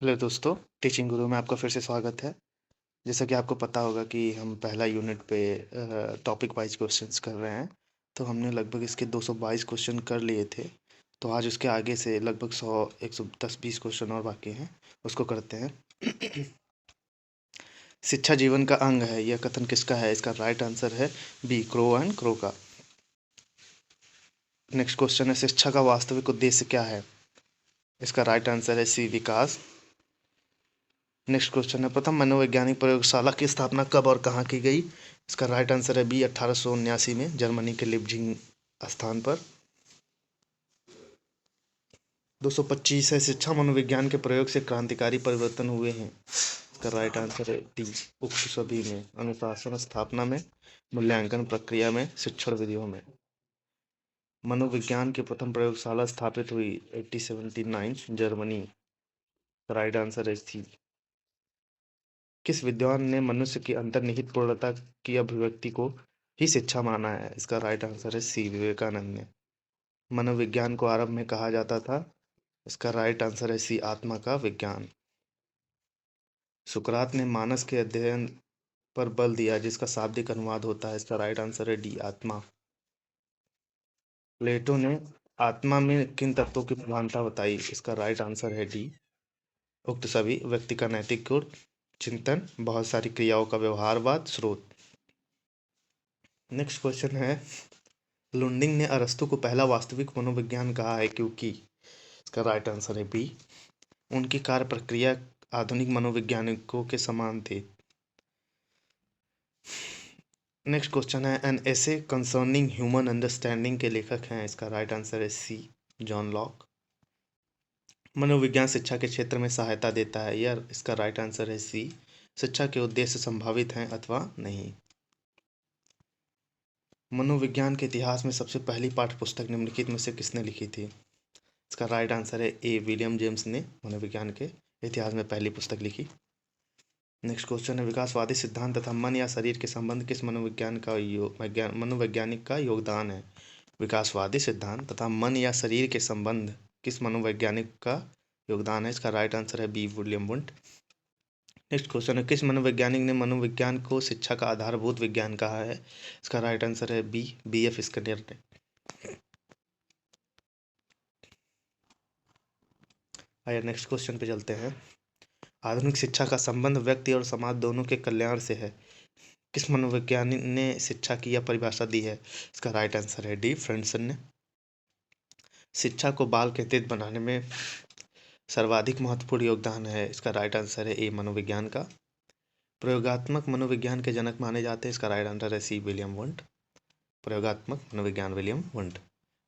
Hello दोस्तों, teaching गुरु में आपका फिर से स्वागत है। जैसा कि आपको पता होगा कि हम पहला यूनिट पे टॉपिक वाइज क्वेश्चंस कर रहे हैं। तो हमने लगभग इसके 222 क्वेश्चन कर लिए थे। तो आज उसके आगे से लगभग 100 110-20 क्वेश्चन और बाकी हैं, उसको करते हैं। शिक्षा जीवन का अंग है, यह कथन किसका है? इसका राइट आंसर है बी, क्रो एंड क्रो का। नेक्स्ट क्वेश्चन है, शिक्षा का वास्तविक उद्देश्य क्या है? इसका राइट आंसर है सी, विकास। नेक्स्ट क्वेश्चन है, प्रथम मनोवैज्ञानिक प्रयोगशाला की स्थापना कब और कहाँ की गई? इसका राइट आंसर है बी, 1879 में जर्मनी के लिप्जिंग स्थान पर। 225 है, शिक्षा मनोविज्ञान के प्रयोग से क्रांतिकारी परिवर्तन हुए हैं। इसका राइट आंसर है डी, उक्त सभी में, अनुशासन स्थापना में, मूल्यांकन प्रक्रिया में, शिक्षण विधियों में। मनोविज्ञान की प्रथम प्रयोगशाला स्थापित हुई 1879 जर्मनी। राइट आंसर है सी। किस विद्वान ने मनुष्य की अंतर्निहित पूर्णता की अभिव्यक्ति को ही शिक्षा माना है? इसका राइट आंसर है सी, विवेकानंद ने। मनोविज्ञान को आरंभ में कहा जाता था। इसका राइट आंसर है सी, आत्मा का विज्ञान। सुकरात ने मानस के अध्ययन पर बल दिया, जिसका शाब्दिक अनुवाद होता है। इसका राइट आंसर है डी, आत्मा। प्लेटो ने आत्मा में किन तत्वों की प्रधानता बताई? इसका राइट आंसर है डी, उक्त सभी, व्यक्ति का नैतिक गुण, चिंतन, बहुत सारी क्रियाओं का व्यवहारवाद, स्रोत। नेक्स्ट क्वेश्चन है, लुंडिंग ने अरस्तु को पहला वास्तविक मनोविज्ञान कहा है क्योंकि? इसका राइट आंसर है बी, उनकी कार्य प्रक्रिया आधुनिक मनोवैज्ञानिकों के समान थी। नेक्स्ट क्वेश्चन है, an essay concerning human understanding के लेखक हैं? इसका राइट आंसर है सी, जॉन लॉक। मनोविज्ञान शिक्षा के क्षेत्र में सहायता देता है, यह इसका राइट आंसर है सी, शिक्षा के उद्देश्य संभावित हैं अथवा नहीं। मनोविज्ञान के इतिहास में सबसे पहली पाठ्यपुस्तक निम्नलिखित में से किसने लिखी थी? इसका राइट आंसर है ए, विलियम जेम्स ने मनोविज्ञान के इतिहास में पहली पुस्तक लिखी। नेक्स्ट क्वेश्चन है, विकासवादी सिद्धांत तथा मन या शरीर के संबंध किस मनोवैज्ञानिक का योगदान है? विकासवादी सिद्धांत तथा मन या शरीर के संबंध किस मनोवैज्ञानिक का योगदान है? इसका राइट आंसर है B, William Wundt. Next question है, किस मनोवैज्ञानिक ने मनोविज्ञान को शिक्षा का आधारभूत विज्ञान कहा है? इसका राइट आंसर है बी, B.F. स्किनर ने। आइए नेक्स्ट क्वेश्चन पे चलते हैं। आधुनिक शिक्षा का संबंध व्यक्ति और समाज दोनों के कल्याण से है, किस मनोवैज्ञानिक ने शिक्षा की यह परिभाषा दी है? इसका राइट आंसर है डी, फ्रेंडसन ने। शिक्षा को बाल केंद्रित बनाने में सर्वाधिक महत्वपूर्ण योगदान है, इसका राइट आंसर है ए, मनोविज्ञान का। प्रयोगात्मक मनोविज्ञान के जनक माने जाते हैं, इसका राइट आंसर है सी, विलियम वुंट। प्रयोगात्मक मनोविज्ञान, विलियम वुंट।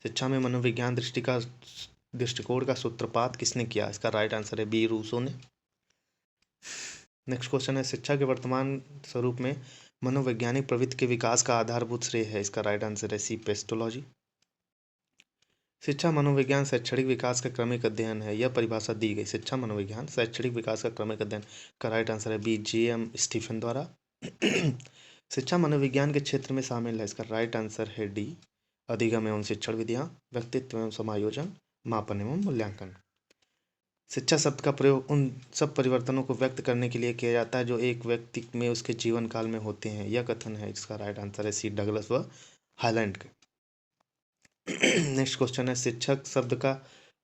शिक्षा में मनोविज्ञान दृष्टिकोण का सूत्रपात किसने किया? इसका राइट आंसर है बी, रूसो ने। नेक्स्ट क्वेश्चन है, शिक्षा के वर्तमान स्वरूप में मनोवैज्ञानिक प्रवृत्ति के विकास का आधारभूत श्रेय है? इसका राइट आंसर है सी, पेस्टोलॉजी। शिक्षा मनोविज्ञान शैक्षणिक विकास का क्रमिक अध्ययन है, यह परिभाषा दी गई। शिक्षा मनोविज्ञान शैक्षणिक विकास का क्रमिक अध्ययन का राइट आंसर है बी, J.M. स्टीफन द्वारा। शिक्षा मनोविज्ञान के क्षेत्र में शामिल है, इसका राइट आंसर है डी, अधिगम एवं शिक्षण विधियाँ, व्यक्तित्व एवं समायोजन, मापन एवं मूल्यांकन। शिक्षा शब्द का प्रयोग उन सब परिवर्तनों को व्यक्त करने के लिए किया जाता है जो एक व्यक्ति में उसके जीवन काल में होते हैं, यह कथन है। इसका राइट आंसर है सी, डगलस व हाइलैंड के। नेक्स्ट क्वेश्चन है, शिक्षक शब्द का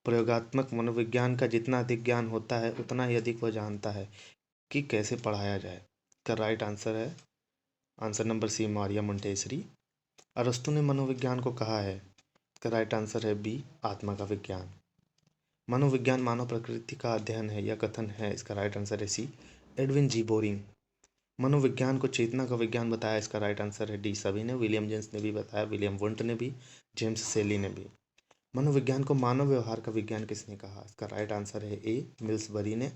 प्रयोगात्मक मनोविज्ञान का जितना अधिक ज्ञान होता है उतना ही अधिक वह जानता है कि कैसे पढ़ाया जाए। इसका राइट आंसर है answer number C, Maria Montessori. अरस्तु ने मनोविज्ञान को कहा है? इसका राइट आंसर है बी, आत्मा का विज्ञान। मनोविज्ञान मानव प्रकृति का अध्ययन है, यह कथन है। इसका राइट आंसर है सी, एडविन जी बोरिंग। मनोविज्ञान को चेतना का विज्ञान बताया, इसका राइट आंसर है डी, सभी ने। विलियम जेम्स ने भी बताया, विलियम वुंट ने भी, जेम्स सेली ने भी। मनोविज्ञान को मानव व्यवहार का विज्ञान किसने कहा? इसका राइट आंसर है ए, मिल्सबरी ने।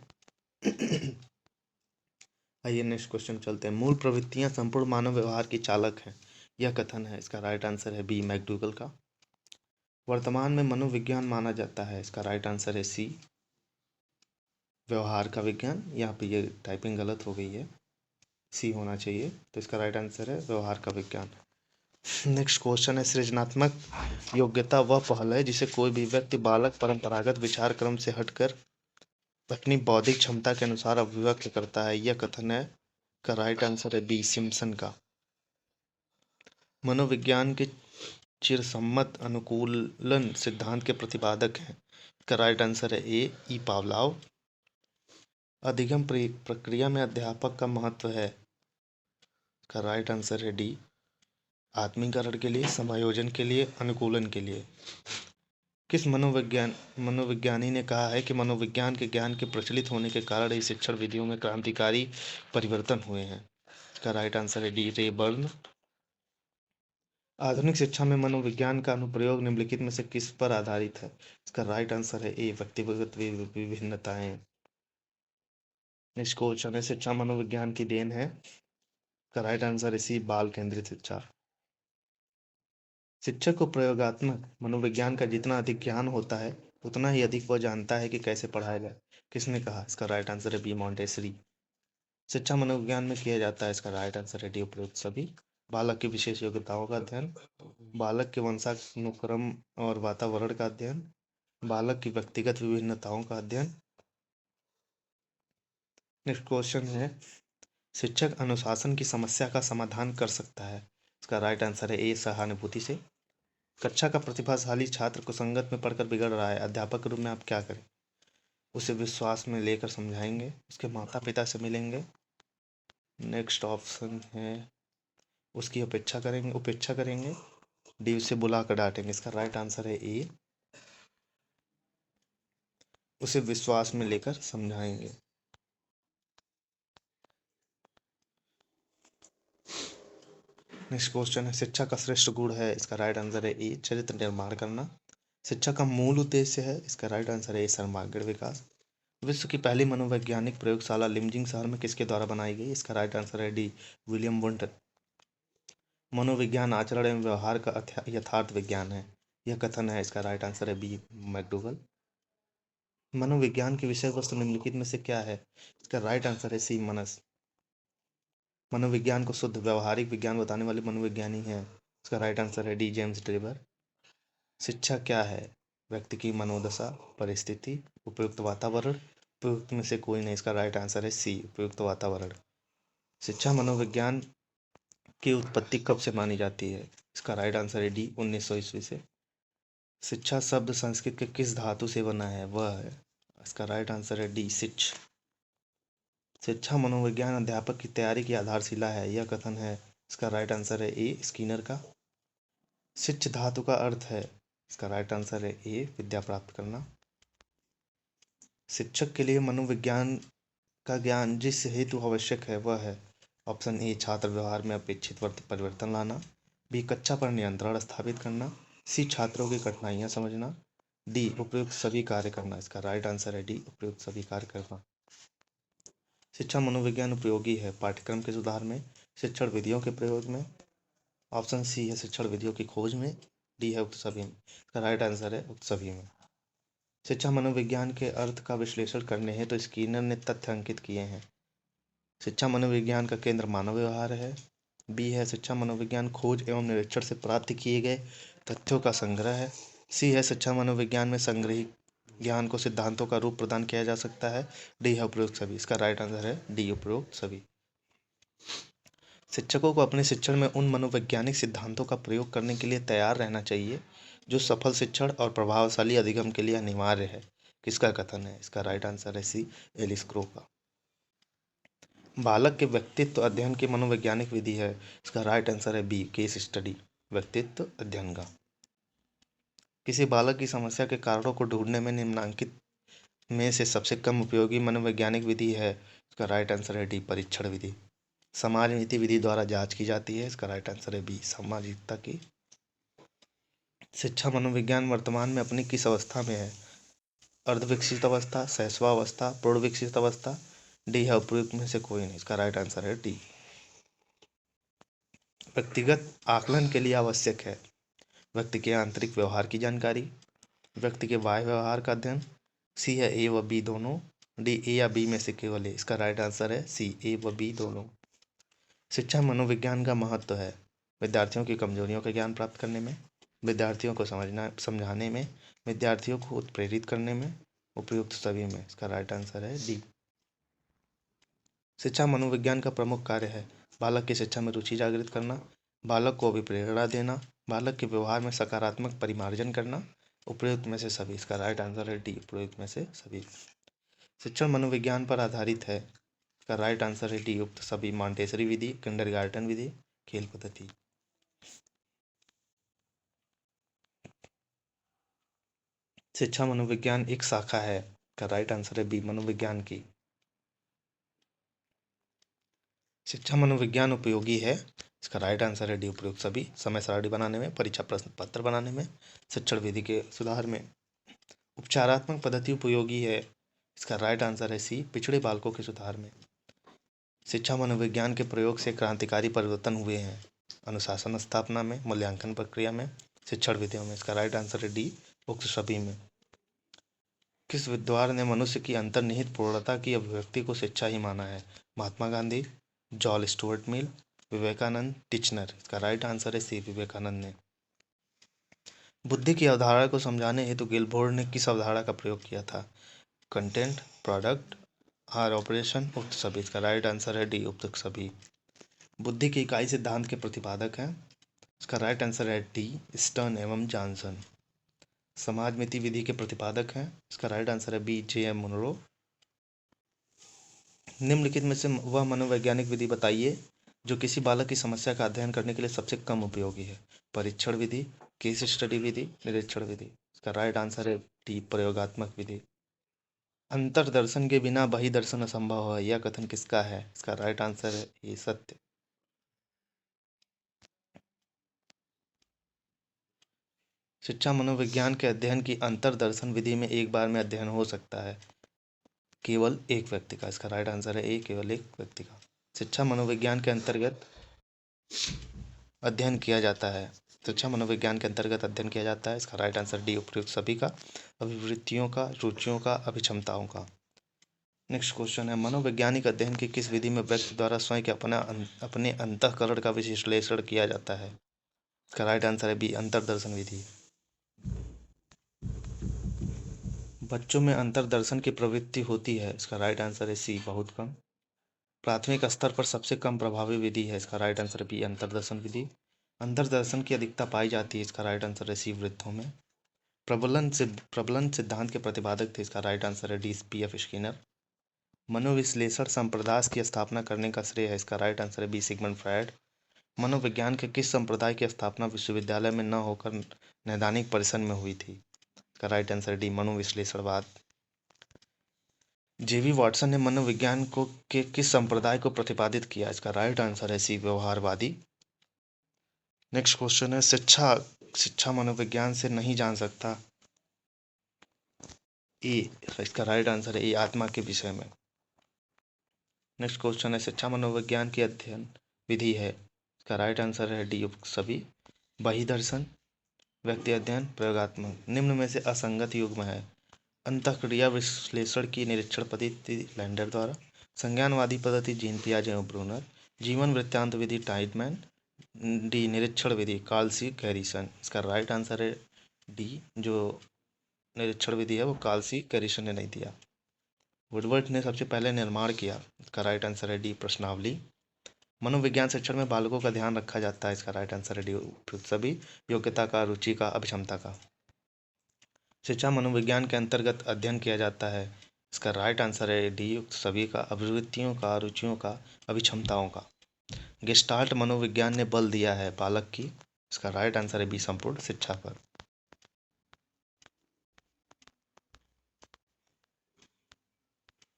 आइए नेक्स्ट क्वेश्चन चलते हैं, मूल प्रवृत्तियां संपूर्ण मानव व्यवहार की चालक हैं, यह कथन है। इसका राइट आंसर है बी, मैकडूगल का। वर्तमान में मनोविज्ञान माना जाता है, इसका राइट आंसर है सी, व्यवहार का विज्ञान। यहाँ पे ये टाइपिंग गलत हो गई है, सी होना चाहिए, तो इसका राइट आंसर है व्यवहार का विज्ञान। नेक्स्ट क्वेश्चन है, सृजनात्मक योग्यता वह पहल है जिसे कोई भी व्यक्ति बालक परंपरागत विचार क्रम से हटकर अपनी बौद्धिक क्षमता के अनुसार अभिव्यक्त करता है। यह कथन है का राइट आंसर है बी, सिम्पसन का। मनोविज्ञान के चिरसम्मत अनुकूलन सिद्धांत के प्रतिपादक हैं। इसका राइट आंसर है ए, ई पावलाव। अधिगम प्रक्रिया में अध्यापक का महत्व है। इसका राइट आंसर है डी, आत्मीकरण के लिए, समायोजन के लिए, अनुकूलन के लिए। किस मनोविज्ञानी ने कहा है कि मनोविज्ञान के ज्ञान के प्रचलित होने के कारण ही शिक्षण विधियों में क्रांतिकारी परिवर्तन हुए हैं? इसका राइट आंसर है डी, रे बर्न। आधुनिक शिक्षा में मनोविज्ञान का अनुप्रयोग निम्नलिखित में से किस पर आधारित है? इसका राइट आंसर है ए, व्यक्तिगत विभिन्नताएं। नेक्स्ट क्वेश्चन है, शिक्षा मनोविज्ञान की देन है? इसका राइट आंसर है सी, बाल केंद्रित शिक्षा। शिक्षक को प्रयोगात्मक मनोविज्ञान का जितना अधिक ज्ञान होता है उतना ही अधिक वह जानता है कि कैसे पढ़ाया जाए। किसने कहा? इसका राइट आंसर है बी, मॉन्टेसरी। शिक्षा मनोविज्ञान में किया जाता है। इसका राइट आंसर है डी, उपयुक्त सभी। बालक की विशेष योग्यताओं का अध्ययन, बालक के वंशानुक्रम और वातावरण का अध्ययन, बालक की व्यक्तिगत विभिन्नताओं का अध्ययन। नेक्स्ट क्वेश्चन है, शिक्षक अनुशासन की समस्या का समाधान कर सकता है। इसका राइट आंसर है ए, सहानुभूति से। कक्षा का प्रतिभाशाली छात्र को संगत में पढ़कर बिगड़ रहा है, अध्यापक के रूप में आप क्या करें? उसे विश्वास में लेकर समझाएंगे, उसके माता पिता से मिलेंगे। नेक्स्ट ऑप्शन है उसकी उपेक्षा करेंगे, डी, उसे बुलाकर डांटेंगे। इसका राइट आंसर है ए, उसे विश्वास में लेकर समझाएंगे। नेक्स्ट क्वेश्चन है, शिक्षा का श्रेष्ठ गुण है? इसका राइट आंसर है ए, चरित्र निर्माण करना। शिक्षा का मूल उद्देश्य है? इसका राइट आंसर है ए, सर्वांगीण विकास। विश्व की पहली मनोवैज्ञानिक प्रयोगशाला लिमजिंग शहर में किसके द्वारा बनाई गई? इसका राइट आंसर है डी, विलियम वुंट। मनोविज्ञान आचरण एवं व्यवहार का यथार्थ विज्ञान है। यह कथन है। इसका राइट आंसर है बी, मैकडूगल। मनोविज्ञान की विषय वस्तु निम्नलिखित में से क्या है? इसका राइट आंसर है सी, मनस। मनोविज्ञान को शुद्ध व्यवहारिक विज्ञान बताने वाले मनोविज्ञानी हैं। इसका राइट आंसर है डी, जेम्स ड्रेबर। शिक्षा क्या है? व्यक्ति की मनोदशा, परिस्थिति, उपयुक्त वातावरण, उपयुक्त में से कोई नहीं। इसका राइट आंसर है सी, उपयुक्त वातावरण। शिक्षा मनोविज्ञान की उत्पत्ति कब से मानी जाती है? इसका राइट आंसर है डी, 1900 ईस्वी से। शिक्षा शब्द संस्कृत के किस धातु से बना है? वह है, इसका राइट आंसर है डी, शिक्ष। शिक्षा मनोविज्ञान अध्यापक की तैयारी की आधारशिला है। यह कथन है। इसका राइट आंसर है ए, स्किनर का। शिक्ष धातु का अर्थ है? इसका राइट आंसर है ए, विद्या प्राप्त करना। शिक्षक के लिए मनोविज्ञान का ज्ञान जिस हेतु आवश्यक है वह है? ऑप्शन ए, छात्र व्यवहार में अपेक्षित परिवर्तन लाना, बी, कक्षा पर नियंत्रण स्थापित करना, सी, छात्रों की कठिनाइयां समझना, डी, उपयुक्त सभी कार्य करना। इसका राइट आंसर है डी, उपयुक्त सभी कार्य करना। शिक्षा मनोविज्ञान उपयोगी है पाठ्यक्रम के सुधार में, शिक्षण विधियों के प्रयोग में। ऑप्शन सी है शिक्षण विधियों की खोज में, डी है उक्त सभी में। इसका राइट आंसर है उक्त सभी में। शिक्षा मनोविज्ञान के अर्थ का विश्लेषण करने हैं तो स्किनर ने तथ्य अंकित किए हैं। शिक्षा मनोविज्ञान का केंद्र मानव व्यवहार है। बी है शिक्षा मनोविज्ञान खोज एवं निरीक्षण से प्राप्त किए गए तथ्यों का संग्रह है। सी है शिक्षा मनोविज्ञान में संग्रहित ज्ञान को सिद्धांतों का रूप प्रदान किया जा सकता है। डी है उपयुक्त सभी। इसका राइट आंसर है डी, उपयुक्त सभी। शिक्षकों को अपने शिक्षण में उन मनोवैज्ञानिक सिद्धांतों का प्रयोग करने के लिए तैयार रहना चाहिए जो सफल शिक्षण और प्रभावशाली अधिगम के लिए अनिवार्य है। किसका कथन है? इसका राइट आंसर है सी, एलिस क्रो का। बालक के व्यक्तित्व अध्ययन की मनोवैज्ञानिक विधि है। इसका राइट आंसर है बी, केस स्टडी, व्यक्तित्व अध्ययन का। किसी बालक की समस्या के कारणों को ढूंढने में निम्नलिखित में से सबसे कम उपयोगी मनोवैज्ञानिक विधि है? इसका राइट आंसर है डी, परीक्षण विधि। समाज नीति विधि द्वारा जांच की जाती है। इसका राइट आंसर है बी, सामाजिकता की। शिक्षा मनोविज्ञान वर्तमान में अपनी किस अवस्था में है? अर्धविकसित अवस्था, शैशवावस्था, प्रौढ़ विकसित अवस्था, डी है उपयुक्त में से कोई नहीं। इसका राइट आंसर है डी। व्यक्तिगत आकलन के लिए आवश्यक है? व्यक्ति के आंतरिक व्यवहार की जानकारी, व्यक्ति के बाह्य व्यवहार का अध्ययन, सी है ए व बी दोनों, डी, ए या बी में से केवल ए। इसका राइट आंसर है सी, ए व बी दोनों। शिक्षा मनोविज्ञान का महत्व है? विद्यार्थियों की कमजोरियों का ज्ञान प्राप्त करने में, विद्यार्थियों को समझाने में, विद्यार्थियों को उत्प्रेरित करने में, उपयुक्त सभी में। इसका राइट आंसर है डी। शिक्षा मनोविज्ञान का प्रमुख कार्य है बालक की शिक्षा में रुचि जागृत करना, बालक को अभिप्रेरणा देना, बालक के व्यवहार में सकारात्मक परिमार्जन करना, उपयुक्त में से सभी। इसका राइट आंसर है डी, उपयुक्त में से सभी। शिक्षण मनोविज्ञान पर आधारित है। इसका राइट आंसर है डी, उक्त सभी। मॉन्टेसरी विधि, किंडरगार्टन विधि, खेल पद्धति। शिक्षा मनोविज्ञान एक शाखा है। इसका राइट आंसर है बी, मनोविज्ञान की। शिक्षा मनोविज्ञान उपयोगी है। इसका राइट आंसर है डी, उपयुक्त सभी। समय सारणी बनाने में, परीक्षा प्रश्न पत्र बनाने में, शिक्षण विधि के सुधार में। उपचारात्मक पद्धति उपयोगी है। इसका राइट आंसर है सी, पिछड़े बालकों के सुधार में। शिक्षा मनोविज्ञान के प्रयोग से क्रांतिकारी परिवर्तन हुए हैं अनुशासन स्थापना में, मूल्यांकन प्रक्रिया में, शिक्षण विधियों में। इसका राइट आंसर है डी, उक्त सभी में। किस विद्वान ने मनुष्य की अंतर्निहित पूर्णता की अभिव्यक्ति को शिक्षा ही माना है? Mahatma Gandhi, John Stuart Mill, Vivekananda, Titchener. इसका राइट आंसर है सी, विवेकानंद ने। बुद्धि की अवधारणा को समझाने हेतु गिलफोर्ड ने किस अवधारणा का प्रयोग किया था? कंटेंट, प्रोडक्ट, आर ऑपरेशन, उक्त सभी। इसका राइट आंसर है डी, उक्त सभी। बुद्धि की इकाई सिद्धांत के प्रतिपादक हैं। इसका राइट आंसर है डी, स्टर्न एवं जॉनसन। समाजमिति विधि के प्रतिपादक हैं। इसका राइट आंसर है बी, जे एम मुनरो। निम्नलिखित में से वह मनोवैज्ञानिक विधि बताइए जो किसी बालक की समस्या का अध्ययन करने के लिए सबसे कम उपयोगी है। परीक्षण विधि, केस स्टडी विधि, निरीक्षण विधि। इसका राइट आंसर है डी, प्रयोगात्मक विधि। अंतर्दर्शन के बिना बही दर्शन असंभव है, यह कथन किसका है? इसका राइट आंसर है ए, सत्य। शिक्षा मनोविज्ञान के अध्ययन की अंतर्दर्शन विधि में एक बार में अध्ययन हो सकता है केवल एक व्यक्ति का। इसका राइट आंसर है ए, केवल एक व्यक्ति का। शिक्षा मनोविज्ञान के अंतर्गत अध्ययन किया जाता है। शिक्षा मनोविज्ञान के अंतर्गत अध्ययन किया जाता है। इसका राइट आंसर डी, उपयुक्त सभी का, अभिवृत्तियों का, रुचियों का, अभिक्षमताओं का। नेक्स्ट क्वेश्चन है मनोवैज्ञानिक अध्ययन की किस विधि में व्यक्ति द्वारा स्वयं के अपने अंतःकरण का विश्लेषण किया जाता है? इसका राइट आंसर है बी, अंतर्दर्शन विधि। बच्चों में अंतर्दर्शन की प्रवृत्ति होती है। इसका राइट आंसर है सी, बहुत कम। प्राथमिक स्तर पर सबसे कम प्रभावी विधि है। इसका राइट आंसर है बी, अंतर्दर्शन विधि। अंतर्दर्शन की अधिकता पाई जाती है। इसका राइट आंसर है सी, वृद्धों में। प्रबलन सिद्धांत के प्रतिपादक थे। इसका राइट आंसर है डी, पी एफ स्किनर। मनोविश्लेषण संप्रदाय की स्थापना करने का श्रेय है। इसका राइट आंसर है बी, सिगमंड फ्रायड। मनोविज्ञान के किस संप्रदाय की स्थापना विश्वविद्यालय में न होकर नैदानिक परिसर में हुई थी? इसका राइट आंसर डी, मनोविश्लेषणवाद। जेबी वॉटसन ने मनोविज्ञान को के किस संप्रदाय को प्रतिपादित किया? इसका राइट आंसर है सी, व्यवहारवादी। नेक्स्ट क्वेश्चन है शिक्षा मनोविज्ञान से नहीं जान सकता। ए, इसका राइट आंसर है ए, आत्मा के विषय में। नेक्स्ट क्वेश्चन है शिक्षा मनोविज्ञान की अध्ययन विधि है। इसका राइट आंसर है डी, सभी। बही दर्शन, व्यक्ति अध्ययन, प्रयोगात्मक। निम्न में से असंगत युग्म है। अंतःक्रिया विश्लेषण की निरीक्षण पद्धति लैंडर द्वारा, संज्ञानवादी पद्धति जीन पियाजे और ब्रूनर, जीवन वृत्तांत विधि टाइटमैन, डी, निरीक्षण विधि कार्ल सी गैरिसन। इसका राइट आंसर है डी, जो निरीक्षण विधि है वो कार्ल सी गैरिसन ने नहीं दिया। वुडवर्ड ने सबसे पहले निर्माण किया। इसका राइट आंसर है डी, प्रश्नावली। मनोविज्ञान शिक्षण में बालकों का ध्यान रखा जाता है। इसका राइट आंसर है डी, उपयुक्त सभी। योग्यता का, रुचि का, अभिक्षमता का। शिक्षा मनोविज्ञान के अंतर्गत अध्ययन किया जाता है। इसका राइट आंसर है डी, युक्त सभी का, अभिवृत्तियों का, रुचियों का, अभिक्षमताओं का। गेस्टाल्ट मनोविज्ञान ने बल दिया है बालक की। इसका राइट आंसर है बी, संपूर्ण शिक्षा पर।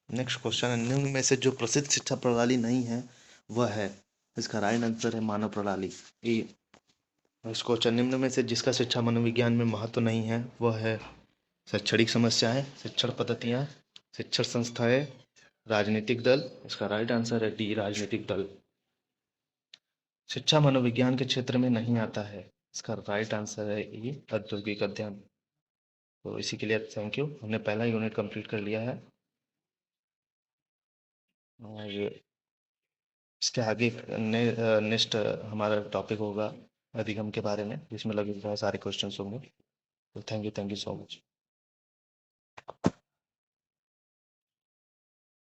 नेक्स्ट क्वेश्चन है निम्न में से जो प्रसिद्ध शिक्षा प्रणाली नहीं है वह है? इसका राइट आंसर है मानव प्रणाली, ए। नेक्स्ट क्वेश्चन निम्न में से जिसका शिक्षा मनोविज्ञान में महत्व नहीं है वह है? शैक्षणिक समस्याएं, शिक्षण पद्धतियां, शिक्षण संस्थाएं, राजनीतिक दल। इसका राइट आंसर है डी, राजनीतिक दल। शिक्षा मनोविज्ञान के क्षेत्र में नहीं आता है। इसका राइट आंसर है ई, औद्योगिक अध्ययन। तो इसी के लिए थैंक यू। हमने पहला यूनिट कंप्लीट कर लिया है और इसके आगे नेक्स्ट हमारा टॉपिक होगा अधिगम के बारे में, जिसमें लगभग बहुत सारे क्वेश्चंस होंगे। तो थैंक यू सो मच।